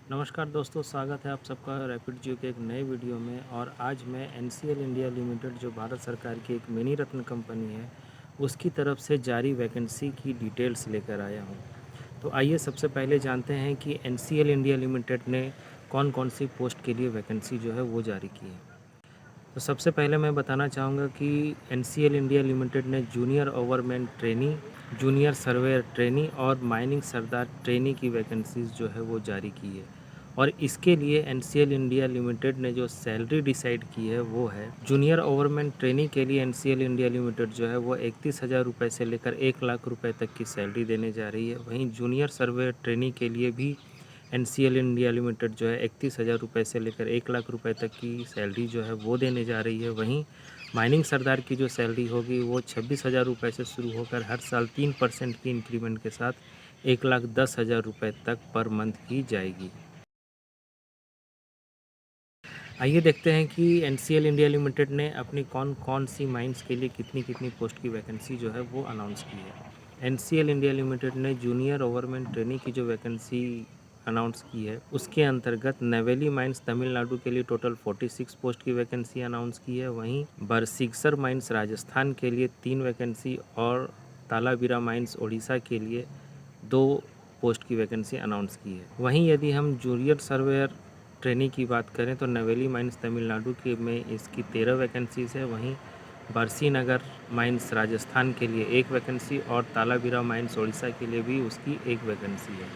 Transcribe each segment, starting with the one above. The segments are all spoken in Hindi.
नमस्कार दोस्तों, स्वागत है आप सबका रैपिड जियो के एक नए वीडियो में। और आज मैं एनसीएल इंडिया लिमिटेड जो भारत सरकार की एक मिनी रत्न कंपनी है उसकी तरफ से जारी वैकेंसी की डिटेल्स लेकर आया हूँ। तो आइए सबसे पहले जानते हैं कि एनसीएल इंडिया लिमिटेड ने कौन कौन सी पोस्ट के लिए वैकेंसी जो है वो जारी की है। तो सबसे पहले मैं बताना चाहूँगा कि एनसीएल इंडिया लिमिटेड ने junior ओवरमैन trainee, junior surveyor trainee और माइनिंग सरदार ट्रेनी की वैकेंसीज़ जो है वो जारी की है। और इसके लिए एनसीएल इंडिया लिमिटेड ने जो सैलरी डिसाइड की है वो है, जूनियर ओवरमैन ट्रेनी के लिए एनसीएल इंडिया लिमिटेड जो है वो 31,000 रुपये से लेकर 1 लाख रुपये तक की सैलरी देने जा रही है। वहीं जूनियर सर्वेयर ट्रेनी के लिए भी एनसीएल इंडिया लिमिटेड जो है 31,000 रुपये से लेकर 1 लाख रुपये तक की सैलरी जो है वो देने जा रही है। वहीं माइनिंग सरदार की जो सैलरी होगी वो 26,000 रुपये से शुरू होकर हर साल 3% की इंक्रीमेंट के साथ 1,10,000 रुपये तक पर मंथ की जाएगी। आइए देखते हैं कि एनसीएल इंडिया लिमिटेड ने अपनी कौन कौन सी माइंस के लिए कितनी कितनी पोस्ट की वैकेंसी जो है वो अनाउंस की है। एनसीएल इंडिया लिमिटेड ने जूनियर ओवरमैन ट्रेनी की जो वैकेंसी अनाउंस की है उसके अंतर्गत नेवेली माइंस तमिलनाडु के लिए टोटल 46 पोस्ट की वैकेंसी अनाउंस की है। वहीं बरसिक्सर माइंस राजस्थान के लिए 3 वैकेंसी और तालाबीरा माइंस ओडिशा के लिए 2 पोस्ट की वैकेंसी अनाउंस की है। वहीं यदि हम जूनियर सर्वेयर ट्रेनी की बात करें तो नवेली माइंस तमिलनाडु के में इसकी 13 वैकेंसीज़ है। वहीं बरसी नगर माइंस राजस्थान के लिए 1 वैकेंसी और तालाबीरा माइंस ओडिशा के लिए भी उसकी 1 वैकेंसी है।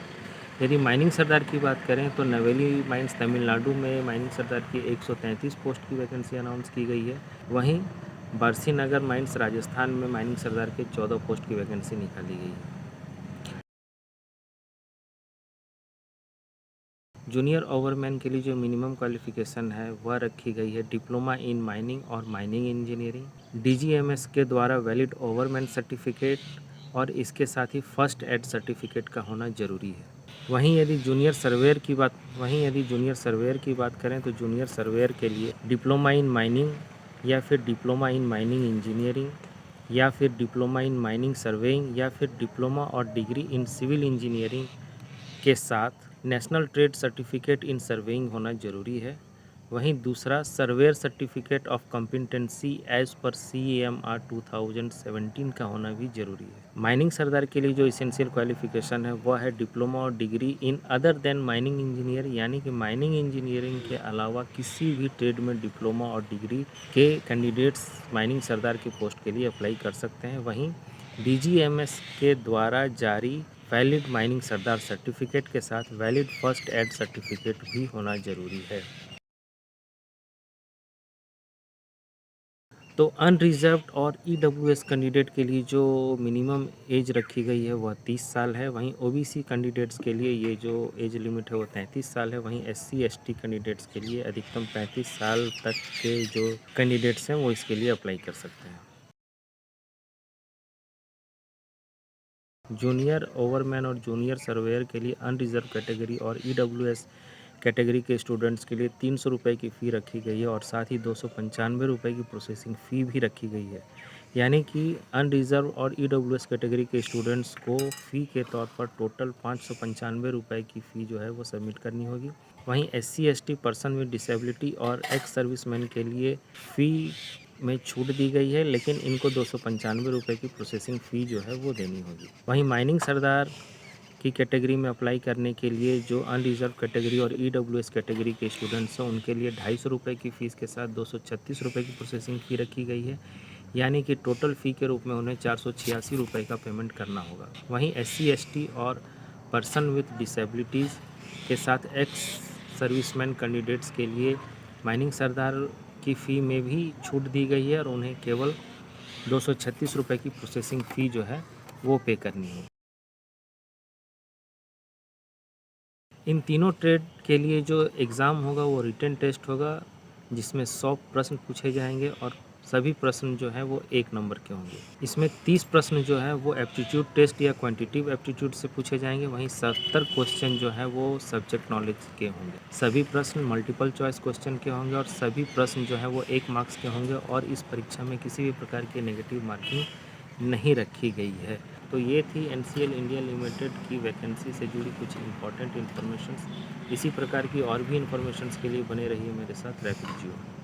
यदि माइनिंग सरदार की बात करें तो नवेली माइंस तमिलनाडु में माइनिंग सरदार की 133 पोस्ट की वैकेंसी अनाउंस की गई है। वहीं बरसी नगर माइंस राजस्थान में माइनिंग सरदार के 14 पोस्ट की वैकेंसी निकाली गई है। जूनियर ओवरमैन के लिए जो मिनिमम क्वालिफ़िकेशन है वह रखी गई है डिप्लोमा इन माइनिंग और माइनिंग इंजीनियरिंग, डीजीएमएस के द्वारा वैलिड ओवरमैन सर्टिफिकेट और इसके साथ ही फर्स्ट एड सर्टिफिकेट का होना ज़रूरी है। वहीं यदि जूनियर सर्वेयर की बात करें तो जूनियर सर्वेयर के लिए डिप्लोमा इन माइनिंग या फिर डिप्लोमा इन माइनिंग इंजीनियरिंग या फिर डिप्लोमा इन माइनिंग सर्वेइंग या फिर डिप्लोमा और डिग्री इन सिविल इंजीनियरिंग के साथ national trade certificate in surveying होना ज़रूरी है। वहीं दूसरा surveyor certificate of competency as per CAMR 2017 का होना भी ज़रूरी है। माइनिंग सरदार के लिए जो इसेंशियल क्वालिफ़िकेशन है वह है डिप्लोमा और degree in other than mining engineer, यानी कि माइनिंग इंजीनियरिंग के अलावा किसी भी ट्रेड में डिप्लोमा और डिग्री के कैंडिडेट्स माइनिंग सरदार की पोस्ट के लिए अप्लाई कर सकते हैं। वहीं DGMS के द्वारा जारी वैलिड माइनिंग सरदार सर्टिफिकेट के साथ वैलिड फर्स्ट एड सर्टिफिकेट भी होना ज़रूरी है। तो अनरिजर्व्ड और EWS कैंडिडेट के लिए जो मिनिमम एज रखी गई है वह 30 साल है। वहीं OBC कैंडिडेट्स के लिए ये जो एज लिमिट है वो 33 साल है। वहीं SC/ST कैंडिडेट्स के लिए अधिकतम 35 साल तक के जो कैंडिडेट्स हैं वो इसके लिए अप्लाई कर सकते हैं। जूनियर ओवरमैन और जूनियर सर्वेयर के लिए अनरिजर्व कैटेगरी और EWS कैटेगरी के स्टूडेंट्स के लिए 300 रुपये की फ़ी रखी गई है और साथ ही 295 रुपये की प्रोसेसिंग फ़ी भी रखी गई है। यानी कि अनरिजर्व और EWS कैटेगरी के स्टूडेंट्स को फ़ी के तौर पर टोटल 595 रुपये की फ़ी जो है वो सबमिट करनी होगी। वहीं SC/ST पर्सन विद डिसेबिलिटी और एक्स सर्विसमैन के लिए फ़ी में छूट दी गई है, लेकिन इनको 295 रुपये की प्रोसेसिंग फ़ी जो है वो देनी होगी। वहीं माइनिंग सरदार की कैटेगरी में अप्लाई करने के लिए जो अनरिजर्व कैटेगरी और EWS कैटेगरी के स्टूडेंट्स हैं उनके लिए 250 रुपये की फ़ीस के साथ 236 रुपये की प्रोसेसिंग फ़ी रखी गई है। यानी कि टोटल फ़ी के रूप में उन्हें 486 रुपये का पेमेंट करना होगा। वहीं SC/ST और पर्सन विथ डिसेबिलिटीज़ के साथ एक्स सर्विसमैन कैंडिडेट्स के लिए माइनिंग सरदार की फ़ी में भी छूट दी गई है और उन्हें केवल 236 रुपये की प्रोसेसिंग फ़ी जो है वो पे करनी है। इन तीनों ट्रेड के लिए जो एग्ज़ाम होगा वो रिटन टेस्ट होगा, जिसमें 100 प्रश्न पूछे जाएंगे और सभी प्रश्न जो हैं वो 1 नंबर के होंगे। इसमें 30 प्रश्न जो है वो एप्टीट्यूड टेस्ट या क्वांटिटेटिव एप्टीट्यूड से पूछे जाएंगे। वहीं 70 क्वेश्चन जो है वो सब्जेक्ट नॉलेज के होंगे। सभी प्रश्न मल्टीपल चॉइस क्वेश्चन के होंगे और सभी प्रश्न जो है वो 1 मार्क्स के होंगे और इस परीक्षा में किसी भी प्रकार की नेगेटिव मार्किंग नहीं रखी गई है। तो ये थी एनसीएल इंडिया लिमिटेड की वैकेंसी से जुड़ी कुछ इंपॉर्टेंट इन्फॉर्मेशंस। इसी प्रकार की और भी इन्फॉर्मेशंस के लिए बने रहिए मेरे साथ रैपिड जियो।